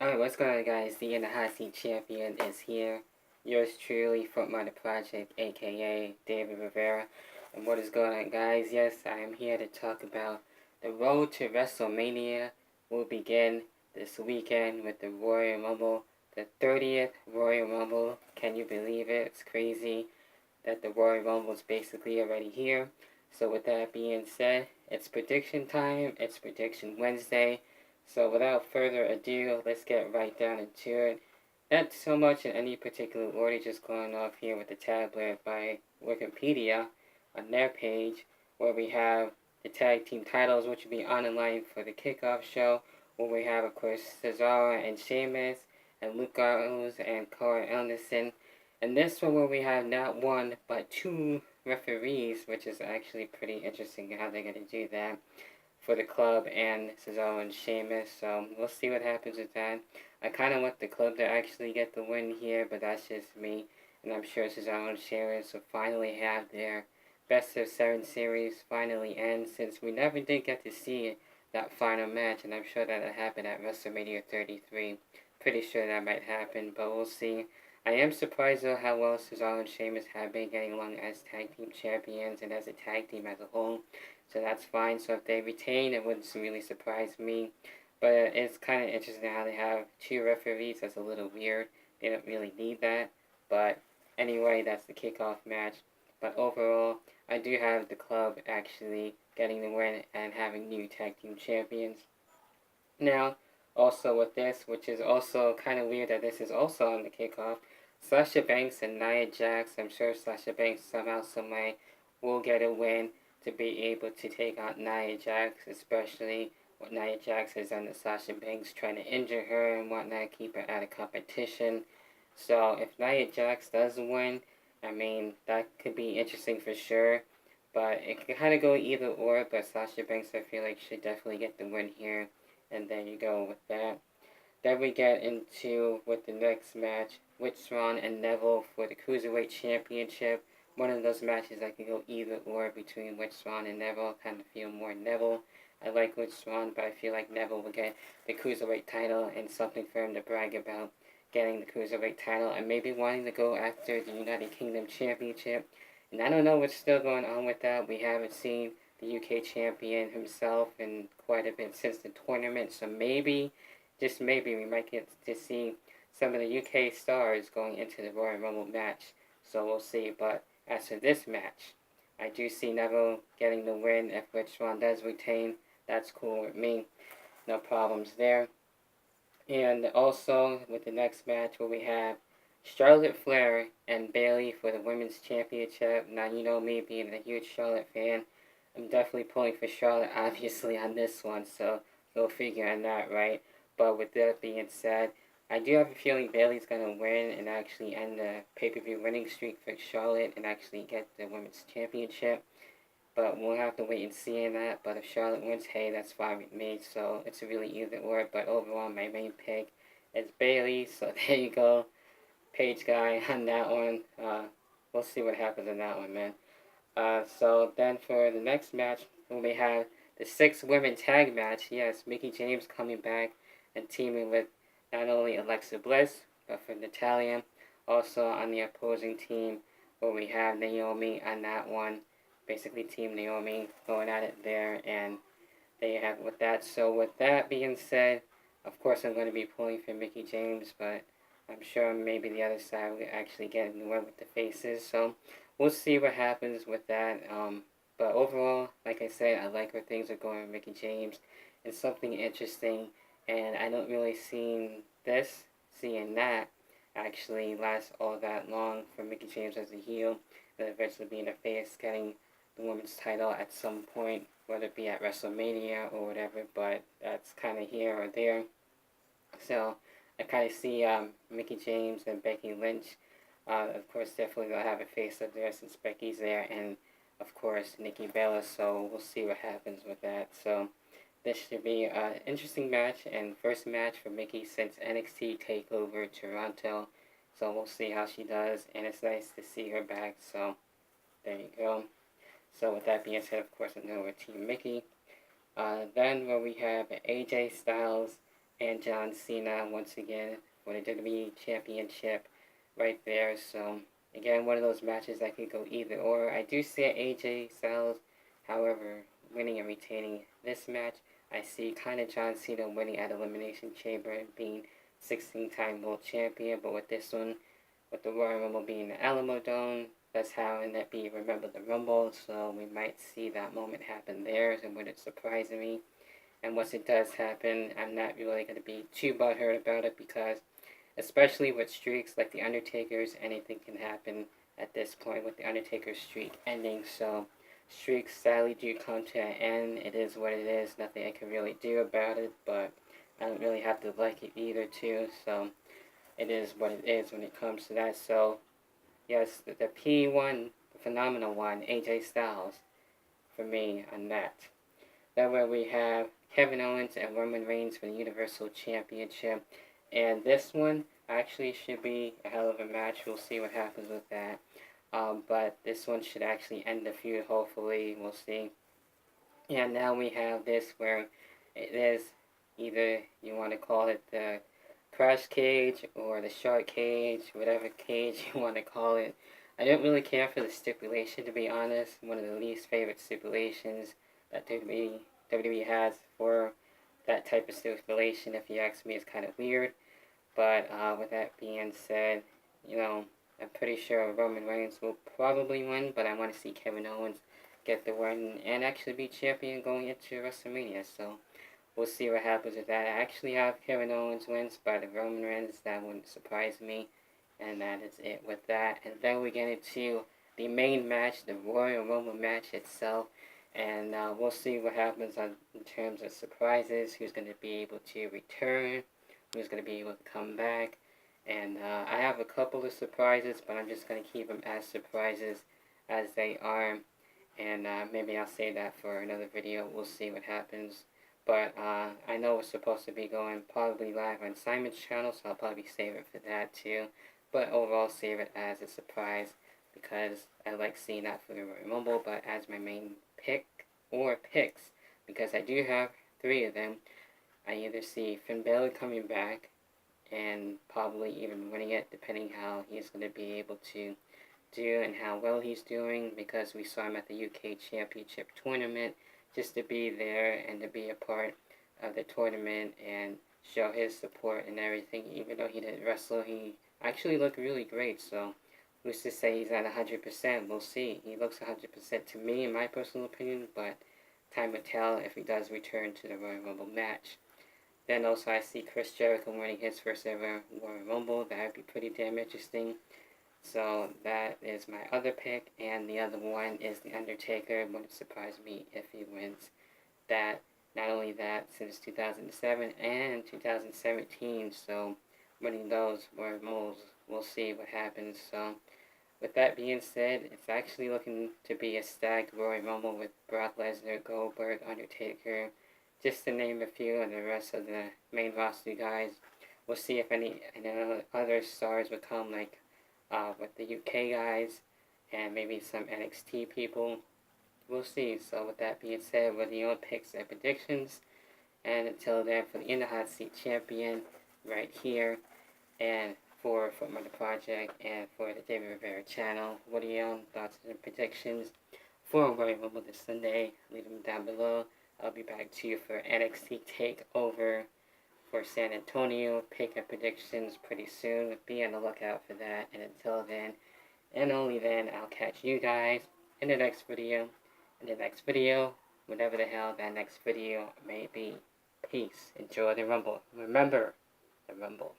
Alright, what's going on, guys? The In the Hot Seat Champion is here. Yours truly, Frontline Project, aka David Rivera. And what is going on, guys? Yes, I am here to talk about the road to WrestleMania will begin this weekend with the Royal Rumble, the 30th Royal Rumble. Can you believe it? It's crazy that the Royal Rumble is basically already here. So with that being said, it's prediction time. It's prediction Wednesday. So without further ado, let's get right down into it. Not so much in any particular order, just going off here with the tablet by Wikipedia on their page, where we have the tag team titles, which will be on the line for the kickoff show, where we have, of course, Cesaro and Sheamus, and Luke Gallows and Carl Anderson. And this one where we have not one, but two referees, which is actually pretty interesting how they're going to do that for the club and Cesaro and Sheamus. So we'll see what happens with that. I kind of want the club to actually get the win here, but that's just me. And I'm sure Cesaro and Sheamus will finally have their best of 7 series finally end, since we never did get to see that final match, and I'm sure that'll happen at WrestleMania 33. Pretty sure that might happen, but we'll see. I am surprised though how well Cesaro and Sheamus have been getting along as tag team champions and as a tag team as a whole. So that's fine. So if they retain, it wouldn't really surprise me. But it's kind of interesting how they have two referees. That's a little weird. They don't really need that. But anyway, that's the kickoff match. But overall, I do have the club actually getting the win and having new tag team champions. Now, also with this, which is also kind of weird that this is also on the kickoff, Sasha Banks and Nia Jax. I'm sure Sasha Banks somehow, someway will get a win to be able to take out Nia Jax, especially what Nia Jax has done to Sasha Banks, trying to injure her and whatnot, keep her out of competition. So if Nia Jax does win, I mean, that could be interesting for sure. But it could kind of go either or, but Sasha Banks, I feel like, should definitely get the win here. And there you go with that. Then we get into with the next match, with Swan and Neville for the Cruiserweight Championship. One of those matches I could go either or between Rich Swann and Neville. I kind of feel more Neville. I like Rich Swann, but I feel like Neville will get the Cruiserweight title and something for him to brag about, getting the Cruiserweight title and maybe wanting to go after the United Kingdom Championship. And I don't know what's still going on with that. We haven't seen the UK champion himself in quite a bit since the tournament, so maybe, just maybe, we might get to see some of the UK stars going into the Royal Rumble match. So we'll see. But as for this match, I do see Neville getting the win. If Rich Swann does retain, that's cool with me. No problems there. And also with the next match where we have Charlotte Flair and Bayley for the Women's Championship. Now, you know me being a huge Charlotte fan. I'm definitely pulling for Charlotte, obviously, on this one. So go figure on that, right? But with that being said, I do have a feeling Bayley's going to win and actually end the pay-per-view winning streak for Charlotte and actually get the Women's Championship. But we'll have to wait and see in that. But if Charlotte wins, hey, that's fine with me. So it's really either or. But overall, my main pick is Bayley. So there you go. Page guy on that one. We'll see what happens in that one, man. So then for the next match, we have the 6 women tag match. Yes, Mickie James coming back and teaming with not only Alexa Bliss, but for Natalya. Also on the opposing team, where we have Naomi on that one. Basically, Team Naomi going at it there, and they have with that. So with that being said, of course I'm going to be pulling for Mickie James, but I'm sure maybe the other side will actually get in the way with the faces. So we'll see what happens with that. But overall, like I said, I like where things are going with Mickie James. It's something interesting, and I don't really seeing that actually last all that long for Mickie James as a heel, and eventually being a face, getting the women's title at some point, whether it be at WrestleMania or whatever, but that's kind of here or there. So I kind of see Mickie James and Becky Lynch. Of course, definitely they'll have a face up there since Becky's there, and of course Nikki Bella. So we'll see what happens with that. So this should be an interesting match and first match for Mickie since NXT TakeOver Toronto. So we'll see how she does, and it's nice to see her back. So there you go. So with that being said, of course, I know we're Team Mickie. Then where we have AJ Styles and John Cena once again for the WWE Championship right there. So, again, one of those matches that could go either or. I do see AJ Styles, however, winning and retaining this match. I see kind of John Cena winning at Elimination Chamber and being 16-time world champion, but with this one, with the Royal Rumble being the Alamo Dome, that's how in that be Remember the Rumble, so we might see that moment happen there, and wouldn't surprise me. And once it does happen, I'm not really going to be too butthurt about it because, especially with streaks like The Undertaker's, anything can happen at this point with The Undertaker's streak ending. So, streaks sadly do come to an end. It is what it is. Nothing I can really do about it, but I don't really have to like it either, too. So, it is what it is when it comes to that. So, yes, the P1, the phenomenal one, AJ Styles, for me on that. That way we have Kevin Owens and Roman Reigns for the Universal Championship. And this one actually should be a hell of a match. We'll see what happens with that. But this one should actually end the feud, hopefully. We'll see. And now we have this where it is either you want to call it the crash cage or the shark cage, whatever cage you want to call it. I don't really care for the stipulation, to be honest. One of the least favorite stipulations that WWE has for that type of stipulation, if you ask me, is kind of weird. But with that being said, I'm pretty sure Roman Reigns will probably win, but I want to see Kevin Owens get the win and actually be champion going into WrestleMania. So we'll see what happens with that. I actually have Kevin Owens wins by the Roman Reigns. That wouldn't surprise me. And that is it with that. And then we get into the main match, the Royal Rumble match itself. And we'll see what happens in terms of surprises, who's going to be able to return, who's going to be able to come back. And I have a couple of surprises, but I'm just going to keep them as surprises as they are. And maybe I'll say that for another video. We'll see what happens. But I know it's supposed to be going probably live on Simon's channel, so I'll probably save it for that too. But overall, save it as a surprise because I like seeing that for the Royal Rumble, but as my main pick or picks, because I do have 3 of them, I either see Finn Balor coming back and probably even winning it, depending how he's going to be able to do and how well he's doing, because we saw him at the UK Championship Tournament, just to be there and to be a part of the tournament and show his support and everything. Even though he didn't wrestle, he actually looked really great, so who's to say he's at 100%? We'll see. He looks 100% to me, in my personal opinion, but time will tell if he does return to the Royal Rumble match. Then also I see Chris Jericho winning his first ever Royal Rumble. That would be pretty damn interesting. So that is my other pick, and the other one is The Undertaker. It wouldn't surprise me if he wins that. Not only that, since 2007 and 2017, so winning those Royal Rumbles, we'll see what happens. So with that being said, it's actually looking to be a stacked Royal Rumble with Brock Lesnar, Goldberg, Undertaker, just to name a few, and the rest of the main roster guys. We'll see if any other stars will come, like with the UK guys and maybe some NXT people. We'll see. So with that being said, with your picks and predictions, and until then, for the In the Hot Seat champion right here, and for the project and for the David Rivera channel, what are your own thoughts and predictions for Royal Rumble this Sunday? Leave them down below. I'll be back to you for NXT TakeOver for San Antonio. Pick and predictions pretty soon. Be on the lookout for that. And until then, and only then, I'll catch you guys in the next video. Whatever the hell that next video may be. Peace. Enjoy the Rumble. Remember the Rumble.